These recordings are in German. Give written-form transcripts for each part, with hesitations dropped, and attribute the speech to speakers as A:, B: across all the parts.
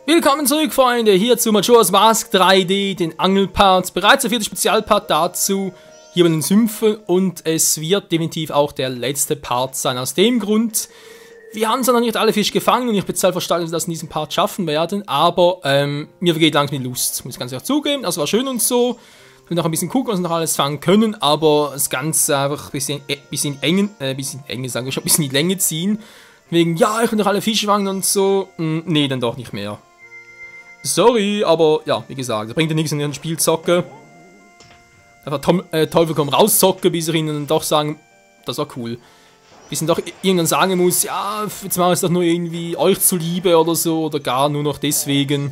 A: Willkommen zurück, Freunde, hier zu Majora's Mask 3D, den Angelpart. Bereits der 4. Spezialpart dazu, hier bei den Sümpfen, und es wird definitiv auch der letzte Part sein. Aus dem Grund, wir haben zwar noch nicht alle Fische gefangen und ich bin sehr verstanden, dass wir das in diesem Part schaffen werden, aber mir vergeht langsam die Lust, muss ich ganz ehrlich zugeben. Das war schön und so. Wir noch ein bisschen gucken, was wir noch alles fangen können, aber das Ganze einfach ein bisschen eng, sagen wir schon, ein bisschen in die Länge ziehen. Wegen, ja, ich will noch alle Fische fangen und so. Nee, dann doch nicht mehr. Sorry, aber ja, wie gesagt, das bringt ja nichts, wenn ich ein Spiel zocke. Einfach Teufel komm raus zocke, bis ich ihnen dann doch sagen, das war cool. Bis ich dann doch irgendwann sagen muss, ja, jetzt mache ich es doch nur irgendwie euch zuliebe oder so, oder gar nur noch deswegen.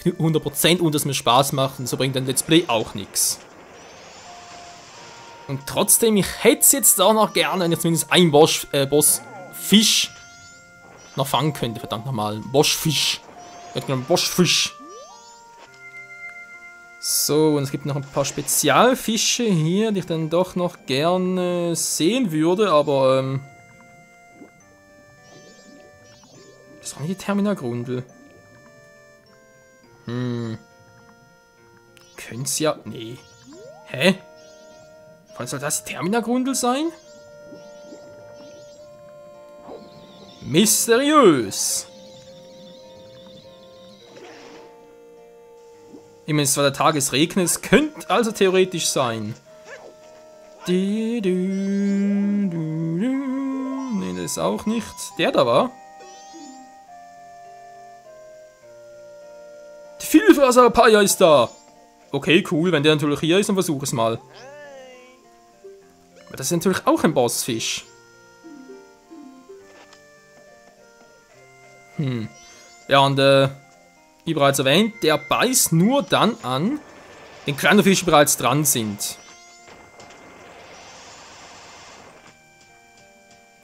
A: 100% und dass mir Spaß macht, und so bringt ein Let's Play auch nichts. Und trotzdem, ich hätte es jetzt auch noch gerne, wenn ich zumindest einen Bossfisch noch fangen könnte, verdammt nochmal, Bossfisch. Bossfisch. So, und es gibt noch ein paar Spezialfische hier, die ich dann doch noch gerne sehen würde, aber das ist doch nicht die Terminagrundel. Könnte ja. Nee. Hä? Wann soll das die Terminagrundel sein? Mysteriös. Immerhin ist zwar der Tag, es regnet, es könnte also theoretisch sein. Nee, das ist auch nicht. Der da war. Die Vielfraßer-Papaya ist da. Okay, cool, wenn der natürlich hier ist, dann versuche es mal. Aber das ist natürlich auch ein Bossfisch. Ja, und wie bereits erwähnt, der beißt nur dann an, wenn kleine Fische bereits dran sind.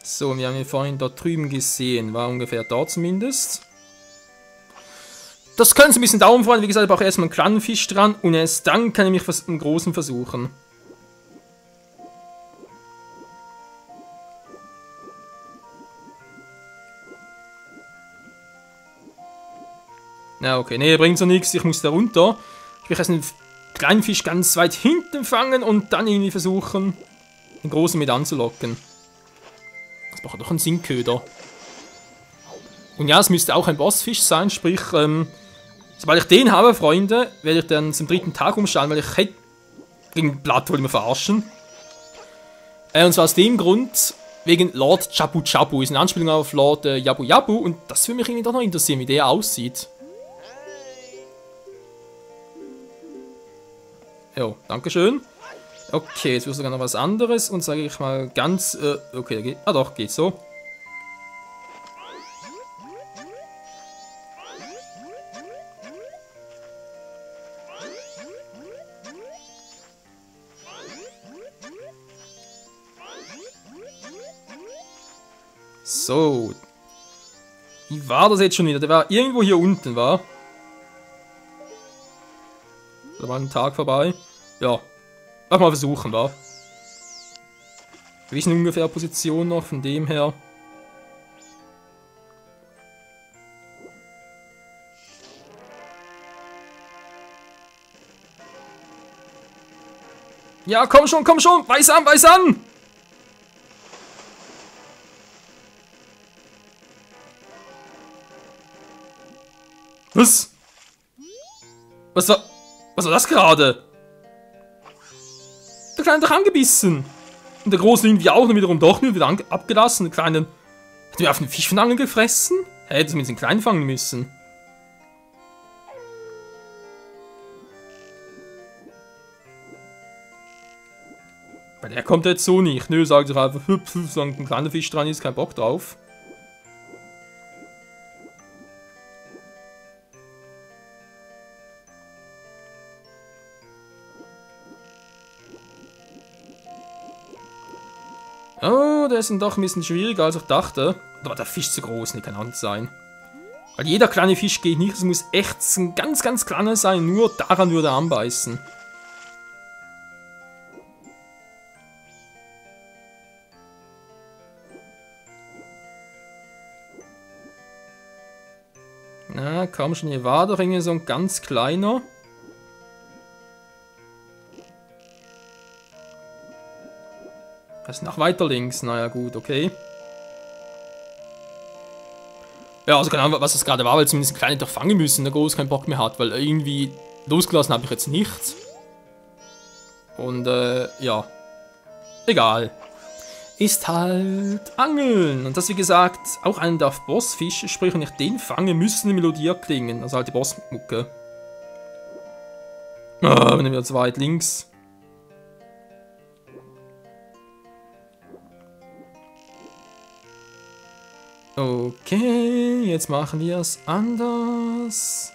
A: So, wir haben ihn vorhin dort drüben gesehen, war ungefähr da zumindest. Das könnte ein bisschen dauern, Freunde. Wie gesagt, ich brauche erstmal einen kleinen Fisch dran und erst dann kann ich mich was im Großen versuchen. Na, okay, nee, bringt so nichts. Ich muss da runter. Ich will erst einen kleinen Fisch ganz weit hinten fangen und dann irgendwie versuchen, den großen mit anzulocken. Das braucht doch einen Sinkköder. Und ja, es müsste auch ein Bossfisch sein, sprich, sobald ich den habe, Freunde, werde ich dann zum 3. Tag umschauen, weil ich hätte gegen Blatt wollte ich mir verarschen. Und zwar aus dem Grund, wegen Lord Jabu Jabu. Ist eine Anspielung auf Lord Jabu Jabu und das würde mich irgendwie doch noch interessieren, wie der aussieht. Jo, dankeschön. Okay, jetzt wird sogar noch was anderes und sage ich mal ganz, okay, da geht, doch, geht so. So. Wie war das jetzt schon wieder? Der war irgendwo hier unten, war. Da war ein Tag vorbei. Ja. Einfach mal versuchen, wa? Wir wissen ungefähr Position noch, von dem her. Ja, komm schon, weiß an, weiß an! Was? Was war das gerade? Der Kleine hat doch angebissen. Und der Große irgendwie auch, und wiederum doch nur wieder abgelassen. Der Kleine hat mir auf den Fisch von Angeln gefressen? Hätte zumindest den Kleinen fangen müssen. Weil der kommt jetzt so nicht. Nö, sagt sich einfach, hüpf, solange ein kleiner Fisch dran ist, kein Bock drauf. Oh, der ist dann doch ein bisschen schwieriger, als ich dachte. Aber der Fisch zu groß, nicht kann auch nicht sein. Weil jeder kleine Fisch geht nicht, es muss echt ein ganz, ganz kleiner sein, nur daran würde er anbeißen. Na, komm schon, hier war doch irgendwie so ein ganz kleiner. Das ist noch weiter links. Naja, gut, okay. Ja, also keine Ahnung, was das gerade war, weil zumindest ein kleiner doch fangen müssen, der groß keinen Bock mehr hat, weil irgendwie losgelassen habe ich jetzt nichts. Und, ja. Egal. Ist halt Angeln. Und das, wie gesagt, auch einen der Bossfische, sprich, wenn ich den fange, müssen die Melodie klingen. Also halt die Bossmucke. Ah, bin ich wieder zu weit links. Okay, jetzt machen wir es anders.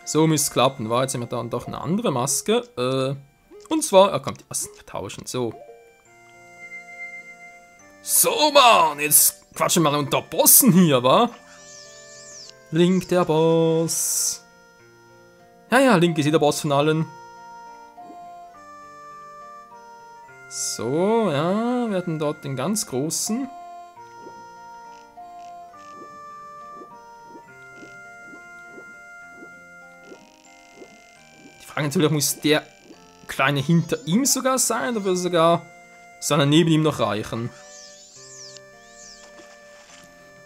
A: So müsste es klappen. War jetzt haben wir dann doch eine andere Maske. Und zwar, kommt die Masken tauschen. So. So, Mann, jetzt quatschen wir mal unter Bossen hier, wa? Link der Boss. Ja, Link ist der Boss von allen. So, ja, wir hatten dort den ganz großen. Die Frage natürlich, muss der kleine hinter ihm sogar sein, oder würde sogar seiner neben ihm noch reichen?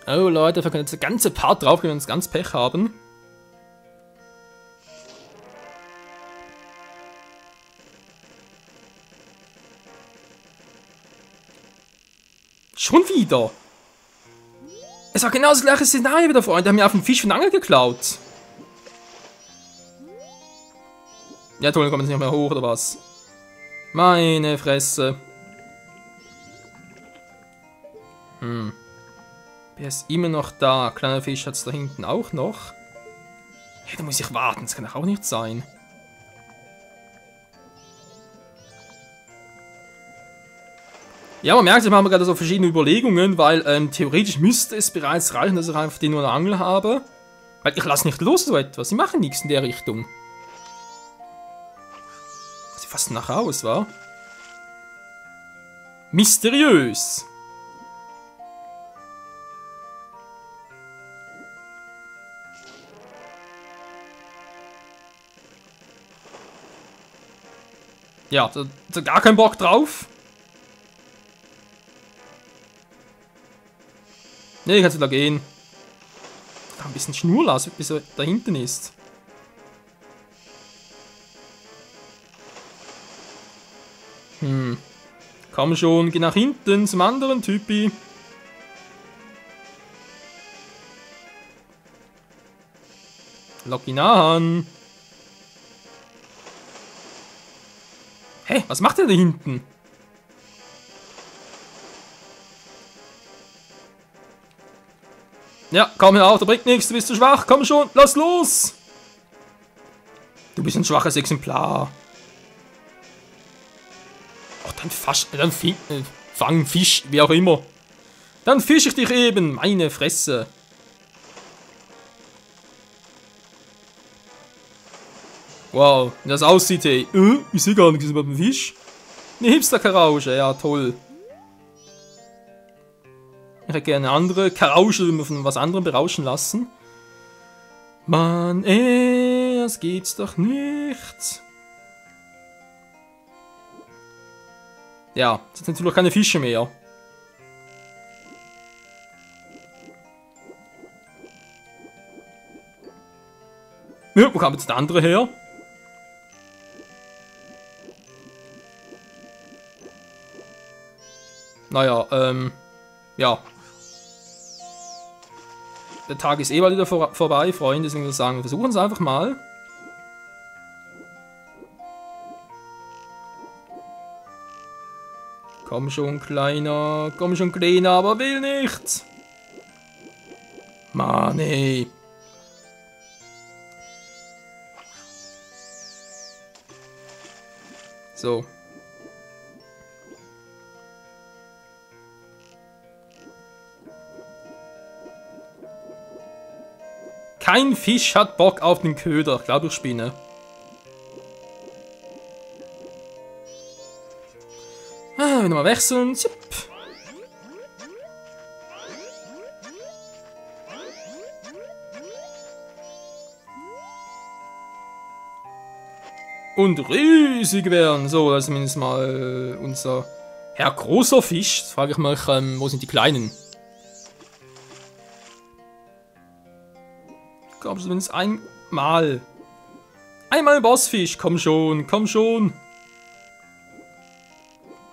A: Oh Leute, wir können jetzt eine ganze Part drauf, wenn wir uns ganz Pech haben. Schon wieder! Es war genau das gleiche Szenario wieder, Freunde. Die haben mir auf den Fisch von Angel geklaut. Ja toll, dann kommen sie nicht mehr hoch, oder was? Meine Fresse. Der ist immer noch da. Kleiner Fisch hat es da hinten auch noch. Hey, da muss ich warten. Das kann doch auch nicht sein. Ja, man merkt, wir haben gerade so verschiedene Überlegungen, weil theoretisch müsste es bereits reichen, dass ich einfach die nur eine Angel habe. Weil ich lasse nicht los so etwas. Sie machen nichts in der Richtung. Sieht fast nach aus, wa? Mysteriös. Ja, da gar keinen Bock drauf. Ne, kannst du da gehen. Ein bisschen Schnur lassen, bis er da hinten ist. Komm schon, geh nach hinten zum anderen Typi. Lock ihn an. Hä, was macht er da hinten? Ja, komm herauf, da bringt nichts, du bist zu schwach, komm schon, lass los! Du bist ein schwaches Exemplar. Ach, dann fang Fisch, wie auch immer. Dann fische ich dich eben, meine Fresse. Wow, wie das aussieht, hey. Ich sehe gar nichts über den Fisch. Eine Hipster-Karausche, ja toll. Ich hätte gerne eine andere Karausche, die wir von was anderem berauschen lassen. Mann, das geht's doch nicht. Ja, jetzt sind natürlich keine Fische mehr. Ja, wo kam jetzt der andere her? Naja, ja. Der Tag ist eh bald wieder vorbei, Freunde, deswegen würde ich sagen, wir versuchen es einfach mal. Komm schon, Kleiner, aber will nicht. Mann, ey. So. Kein Fisch hat Bock auf den Köder. Ich glaube, ich spinne. Ah, wir nochmal wechseln. Zipp. und riesig werden. So, das ist zumindest mal unser Herr großer Fisch. Jetzt frage ich mich, wo sind die Kleinen? Ich glaube zumindest einmal. Einmal Bossfisch, komm schon, komm schon.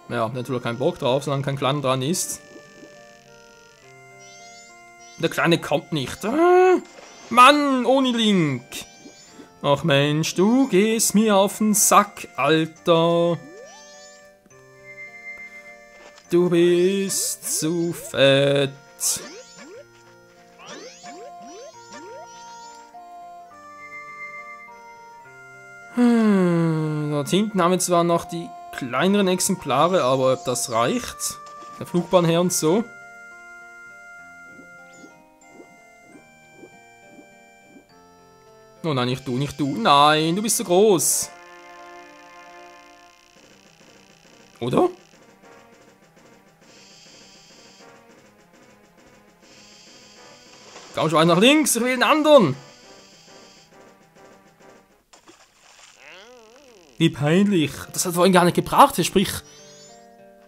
A: Ja, natürlich keinen Bock drauf, solange kein Kleiner dran ist. Der Kleine kommt nicht. Ah, Mann, ohne Link. Ach Mensch, du gehst mir auf den Sack, Alter. Du bist zu fett. Dort hinten haben wir zwar noch die kleineren Exemplare, aber ob das reicht? Der Flugbahn her und so. Oh nein, nicht du, nicht du. Nein, du bist so groß. Oder? Komm schon nach links, ich will den anderen. Wie peinlich. Das hat vorhin gar nicht gebracht. Sprich,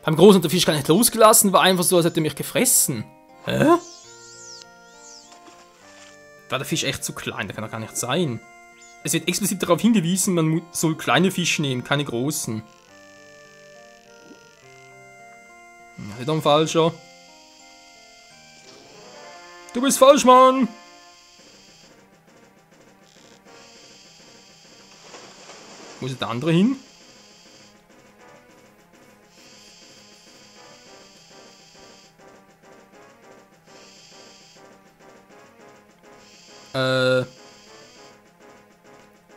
A: beim Großen hat der Fisch gar nicht losgelassen. War einfach so, als hätte er mich gefressen. Hä? War der Fisch echt zu klein? Der kann doch gar nicht sein. Es wird explizit darauf hingewiesen, man soll kleine Fische nehmen, keine großen. Ja, wieder ein Falscher. Du bist falsch, Mann! Wo ist der andere hin?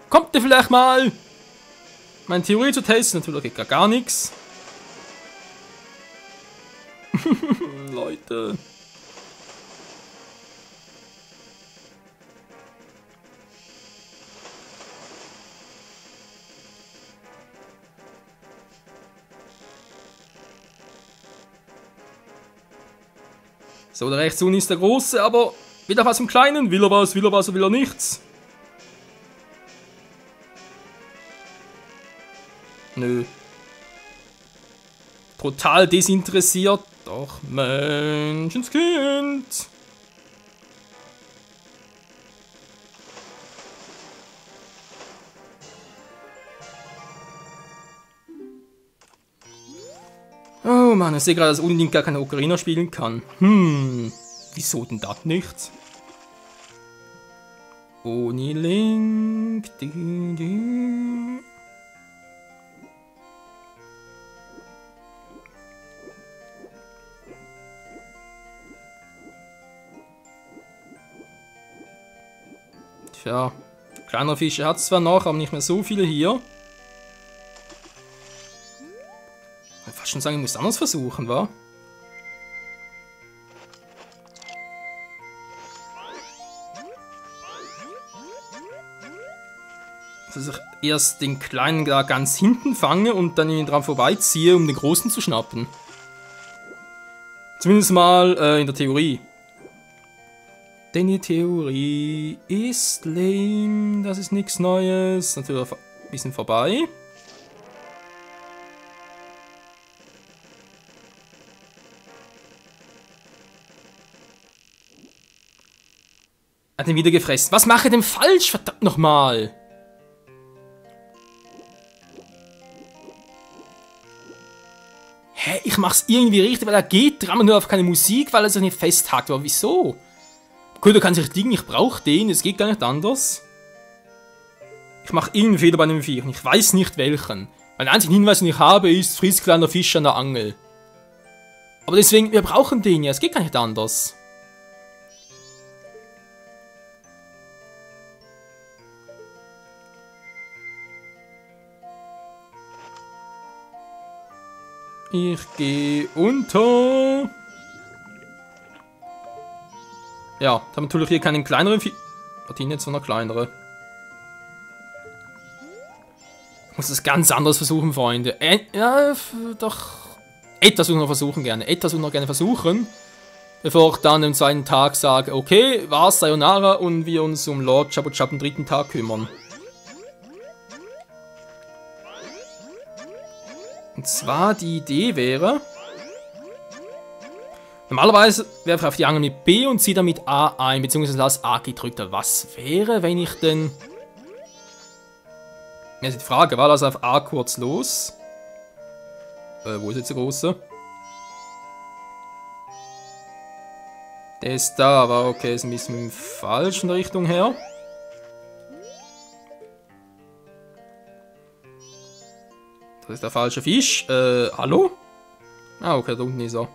A: Kommt der vielleicht mal? Meine Theorie zu testen, natürlich geht gar nichts. Leute. So, der rechts unten ist der Große, aber will er was vom Kleinen? Will er was, will er was, will er nichts? Nö. Total desinteressiert. Doch, Menschenskind. Oh Mann, ich sehe gerade, dass unbedingt gar keine Ocarina spielen kann. Wieso denn das nicht? Ohne Link. Tja, kleiner Fische hat es zwar noch, aber nicht mehr so viele hier. Ich würde fast schon sagen, ich muss es anders versuchen, wa? Dass ich erst den kleinen da ganz hinten fange und dann ihn dran vorbeiziehe, um den großen zu schnappen. Zumindest mal in der Theorie. Denn die Theorie ist lame, das ist nichts Neues. Natürlich ein bisschen vorbei. Hat ihn wieder gefressen. Was mache ich denn falsch? Verdammt nochmal! Hä? Ich mach's irgendwie richtig, weil er geht dran und nur auf keine Musik, weil er sich nicht festhakt. Aber wieso? Gut, du kannst dich liegen, ich brauche den, es geht gar nicht anders. Ich mache irgendeinen Fehler bei dem Viech und ich weiß nicht welchen. Weil der einzige Hinweis, den ich habe, ist, friss kleiner Fisch an der Angel. Aber deswegen, wir brauchen den ja, es geht gar nicht anders. Ich gehe unter. Ja, da haben wir natürlich hier keinen kleineren Vieh. Hat ihn jetzt noch eine kleinere. Ich muss das ganz anders versuchen, Freunde. Ja, doch. Etwas noch versuchen gerne. Etwas noch gerne versuchen. Bevor ich dann am zweiten Tag sage, okay, war's, Sayonara, und wir uns um Lord Chabu Chap am dritten Tag kümmern. Und zwar die Idee wäre... Normalerweise werfe ich auf die Angel mit B und ziehe dann mit A ein, beziehungsweise lasse A gedrückt. Was wäre, wenn ich denn... Jetzt ist die Frage, war das auf A kurz los? Wo ist jetzt der Große? Der ist da, aber okay, ist ein bisschen in falschen Richtung her. Das ist der falsche Fisch. Hallo? Ah, okay, da unten ist er.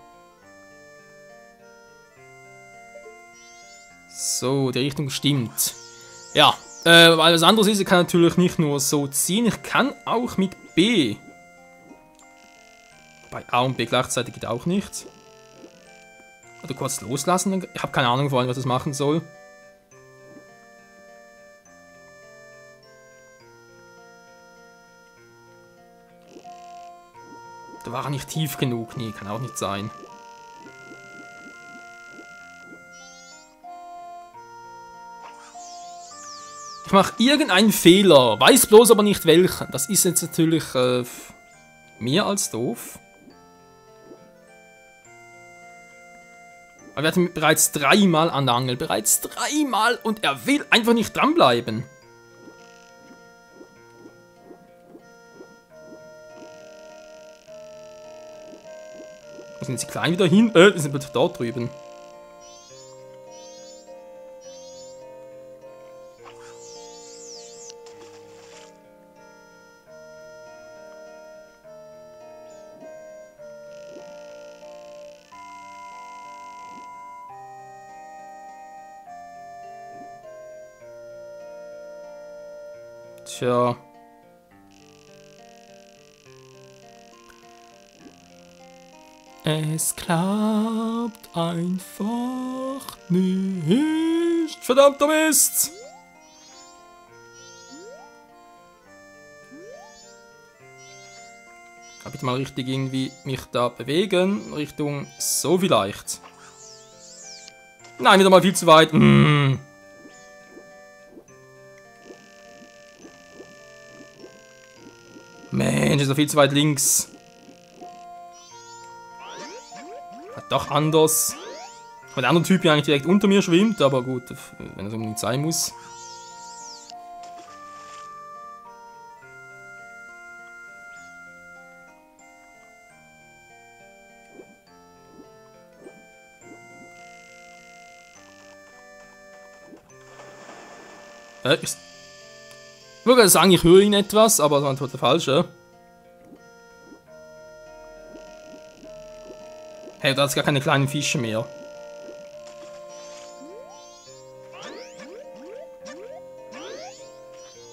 A: So, die Richtung stimmt. Ja, weil was anderes ist, ich kann natürlich nicht nur so ziehen, ich kann auch mit B. Bei A und B gleichzeitig geht auch nicht. Oder kurz loslassen, ich habe keine Ahnung vor allem, was das machen soll. Da war er nicht tief genug, nee, kann auch nicht sein. Ich mache irgendeinen Fehler, weiß bloß aber nicht welchen. Das ist jetzt natürlich mehr als doof. Aber wir hatten bereits 3-mal an der Angel. Bereits 3-mal und er will einfach nicht dranbleiben. Wo sind sie klein wieder hin? Die sind wieder dort drüben. Tja. Es klappt einfach nicht. Verdammter Mist! Kann ich mal richtig irgendwie mich da bewegen? Richtung so vielleicht. Nein, wieder mal viel zu weit. Mensch, ist doch viel zu weit links. Doch anders. Weil der andere Typ ja eigentlich direkt unter mir schwimmt, aber gut, wenn es unbedingt sein muss. Ich würde sagen, ich höre ihn etwas, aber das war der falsche. Hey, da hat es gar keine kleinen Fische mehr.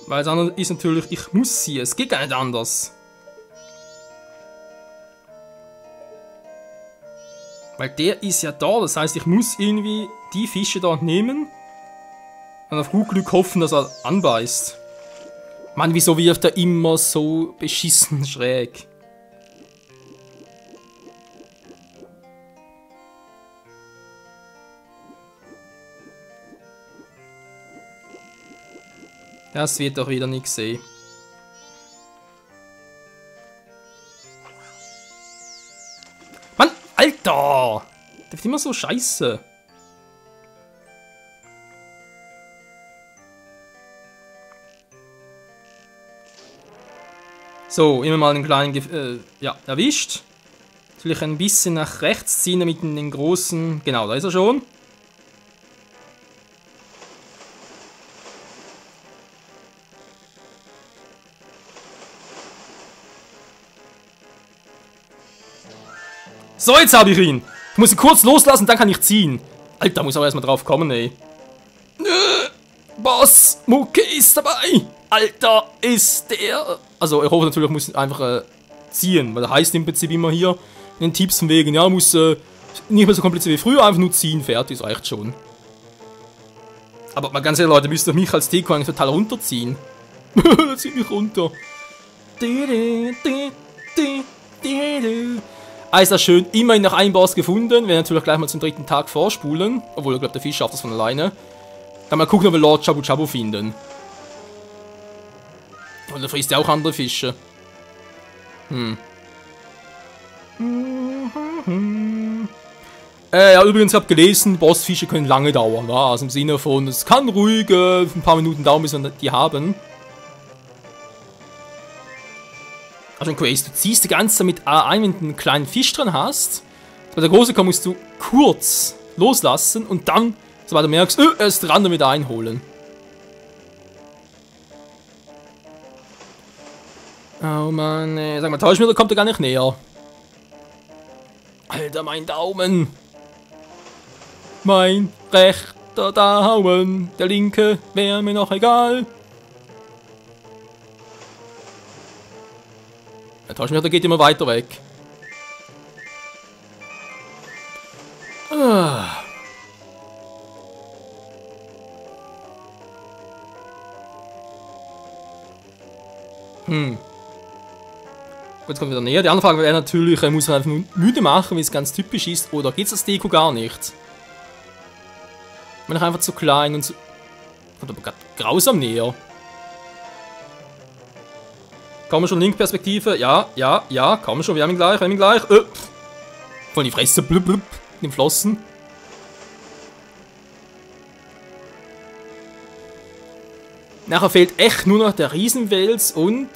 A: Weil das andere ist natürlich, ich muss sie, es geht gar nicht anders. Weil der ist ja da, das heißt, ich muss irgendwie die Fische dort nehmen und auf gut Glück hoffen, dass er anbeißt. Mann, wieso wirft er immer so beschissen schräg? Das wird doch wieder nichts sehen. Mann, Alter! Der wird immer so scheiße. So, immer mal einen kleinen, ja, erwischt. Natürlich ein bisschen nach rechts ziehen, damit den großen, genau, da ist er schon. So, jetzt habe ich ihn. Ich muss ihn kurz loslassen, dann kann ich ziehen. Alter, muss aber erstmal drauf kommen, ey. Boss, Mucke ist dabei. Alter, ist der... Also, ich hoffe natürlich, ich muss einfach ziehen. Weil das heißt im Prinzip immer hier in den Tipps von wegen, ja, muss nicht mehr so kompliziert wie früher, einfach nur ziehen, fertig, das reicht schon. Aber mal ganz ehrlich, Leute, müsst ihr mich als Deko eigentlich total runterziehen. Das zieht mich runter. Ah, ist das schön. Immerhin noch einen Boss gefunden. Wir natürlich gleich mal zum 3. Tag vorspulen. Obwohl, ich glaube, der Fisch schafft das von alleine. Dann mal gucken, ob wir Lord Chabu Chabu finden. Und der frisst ja auch andere Fische. Ja, übrigens, ich habe gelesen, Bossfische können lange dauern. Ja? Also im Sinne von, es kann ruhig ein paar Minuten dauern, bis wir die haben. Also ein Quest, du ziehst die ganze Zeit mit A ein, wenn du einen kleinen Fisch dran hast. Bei der großen kommt, musst du kurz loslassen und dann, sobald du merkst, er ist dran, damit einholen. Oh Mann, ey. Sag mal, täusch mir, oder kommt er gar nicht näher? Alter, mein Daumen. Mein rechter Daumen. Der linke wäre mir noch egal. Der Täuschmelder geht immer weiter weg. Gut, jetzt kommt wieder näher. Die andere Frage wäre natürlich, muss man einfach nur müde machen, wie es ganz typisch ist, oder geht es das Deko gar nicht? Bin ich einfach zu klein und so. Kommt aber gerade grausam näher. Kommen wir schon, Link-Perspektive? Ja, ja, ja, kommen schon, wir haben ihn gleich, Voll die Fresse, blub, blub, in den Flossen. Nachher fehlt echt nur noch der Riesenwels und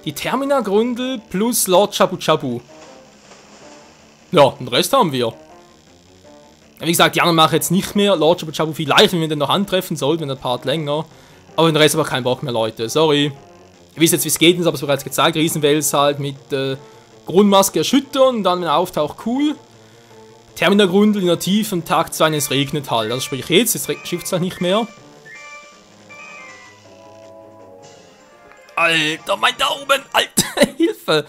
A: die Termina-Grundel plus Lord Chabu Chabu. Ja, den Rest haben wir. Wie gesagt, die anderen mache ich jetzt nicht mehr. Lord Chabu Chabu vielleicht, wenn wir den noch antreffen sollten, wenn der Part länger. Aber den Rest habe ich keinen Bock mehr, Leute. Sorry. Ihr wisst jetzt, wie es geht, ich habe es bereits gezeigt. Riesenwels halt mit Grundmaske erschüttern und dann, wenn er auftaucht, cool. Termina-Grundel in der Tiefe, Tag 2, es regnet halt. Also sprich jetzt schifft es halt nicht mehr. Alter, mein Daumen! Alter, Hilfe!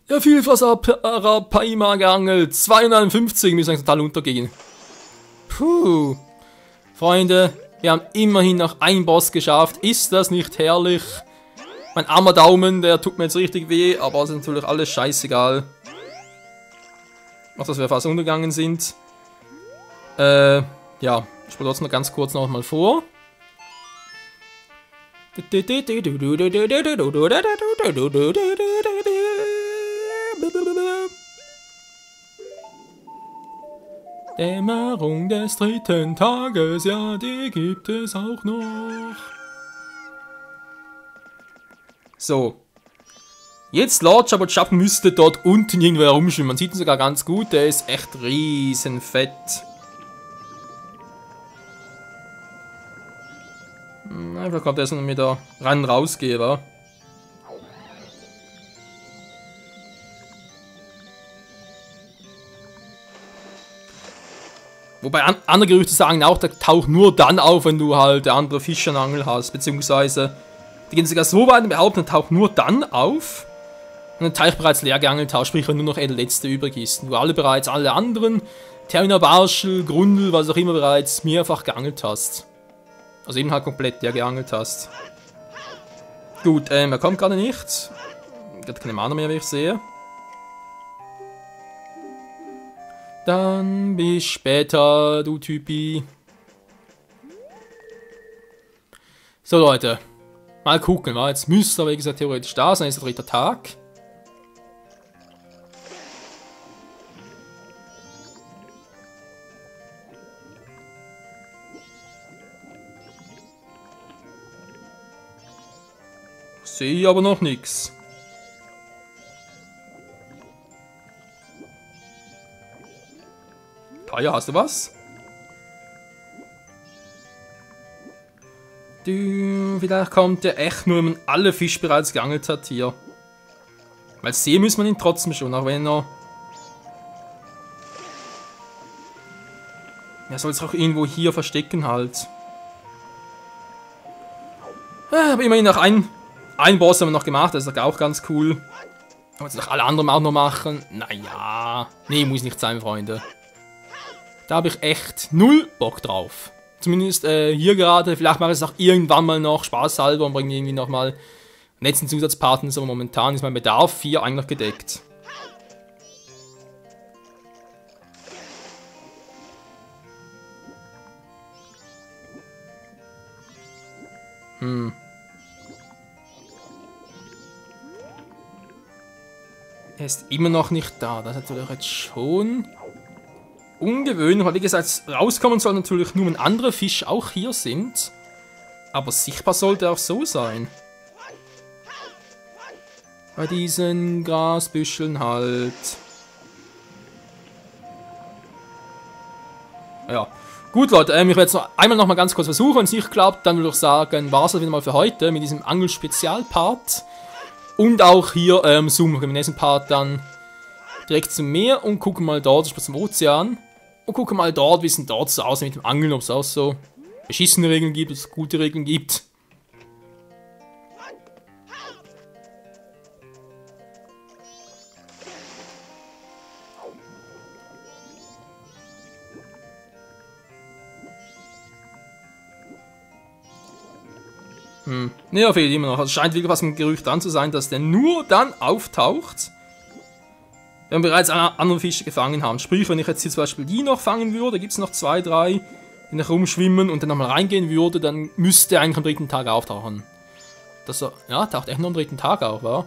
A: Der Vielfass-Arapaima geangelt. 251 müssen eigentlich total untergehen. Puh. Freunde, wir haben immerhin noch einen Boss geschafft. Ist das nicht herrlich? Mein armer Daumen, der tut mir jetzt richtig weh, aber es ist natürlich alles scheißegal. Auch, dass wir fast untergegangen sind. Ja, ich spule trotzdem noch ganz kurz noch mal vor. Dämmerung des 3. Tages, ja, die gibt es auch noch. So. Jetzt Lord Chabu Chabu müsste dort unten irgendwo herumschwimmen. Man sieht ihn sogar ganz gut, der ist echt riesenfett. Einfach kommt er erst noch mit der rein rausgehe, wa? Wobei andere Gerüchte sagen auch, der taucht nur dann auf, wenn du halt der andere Fisch an Angel hast. Beziehungsweise, die gehen sogar so weit und behaupten, er taucht nur dann auf, wenn der Teich bereits leer geangelt hast, sprich wenn nur noch der letzte übrig ist. Und du alle anderen, Termina, Barschel, Grundel, was auch immer bereits mehrfach geangelt hast. Also eben halt komplett leer geangelt hast. Gut, er kommt gerade nicht. Gerade keine Mana mehr, wie ich sehe. Dann bis später, du Typi. So Leute, mal gucken, wa? Jetzt müsste aber wie gesagt theoretisch da sein, ist der 3. Tag. Sehe aber noch nichts. Kaya, hast du was? Vielleicht kommt der echt nur, wenn man alle Fische bereits geangelt hat hier. Weil sehen muss man ihn trotzdem schon, auch wenn er... Er soll sich auch irgendwo hier verstecken halt. Aber immerhin noch ein Boss haben wir noch gemacht, das ist auch ganz cool. Aber jetzt noch alle anderen auch noch machen. Naja. Nee, muss nicht sein, Freunde. Da habe ich echt null Bock drauf. Zumindest hier gerade. Vielleicht mache ich es auch irgendwann mal noch spaßhalber und bringe irgendwie nochmal einen letzten Zusatzpartner. Aber momentan ist mein Bedarf hier eigentlich gedeckt. Er ist immer noch nicht da. Das ist natürlich jetzt schon ungewöhnlich, weil wie gesagt, rauskommen soll natürlich nur, wenn andere Fische auch hier sind. Aber sichtbar sollte auch so sein. Bei diesen Grasbüscheln halt. Ja. Gut, Leute, ich werde jetzt noch einmal noch mal ganz kurz versuchen. Wenn es nicht klappt, dann würde ich sagen, war es das wieder mal für heute mit diesem Angel-Spezialpart. Und auch hier zoomen wir im nächsten Part dann direkt zum Meer und gucken mal dort, zum Ozean. Und gucken mal dort, wie es denn dort so aussieht mit dem Angeln, ob es auch so beschissene Regeln gibt, ob es gute Regeln gibt. Ja, fehlt immer noch. Also scheint wirklich was ein Gerücht dran zu sein, dass der nur dann auftaucht, wenn wir bereits andere Fische gefangen haben. Sprich, wenn ich jetzt hier zum Beispiel die noch fangen würde, gibt es noch 2, 3, die noch rumschwimmen und dann nochmal reingehen würde, dann müsste er eigentlich am 3. Tag auftauchen. Das ja, taucht echt nur am 3. Tag auf, wa?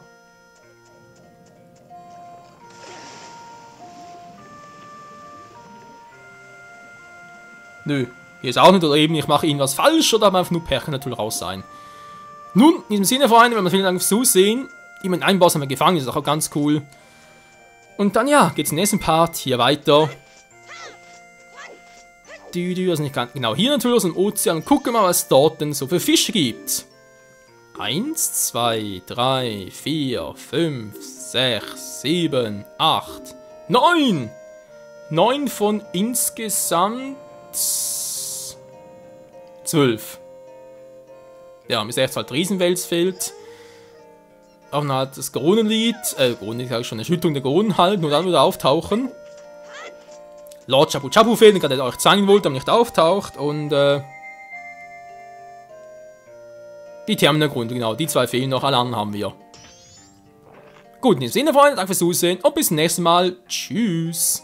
A: Nö, hier ist auch nicht, oder eben ich mache irgendwas falsch oder einfach nur Pech, kann natürlich raus sein. Nun, in diesem Sinne, Freunde, wenn wir vielen Dank fürs Zusehen. Immerhin einen Boss haben wir gefangen, das ist auch ganz cool. Und dann, ja, geht's im nächsten Part hier weiter. Also nicht ganz genau hier natürlich aus dem Ozean. Und gucken mal, was dort denn so für Fische gibt. 1, 2, 3, 4, 5, 6, 7, 8, 9! 9 von insgesamt 12. Ja, mir selbst halt Riesenwels fehlt. Auch dann halt das Goronenlied. Goronenlied habe ich schon, eine Schüttung der Goronen halt, nur dann wieder auftauchen. Lord Chapu Chapu fehlt, den gerade euch zeigen wollte, aber nicht auftaucht. Und die Terminalgründe, genau, die 2 fehlen noch, alle anderen haben wir. Gut, in diesem Sinne, Freunde, danke fürs Zusehen und bis zum nächsten Mal. Tschüss.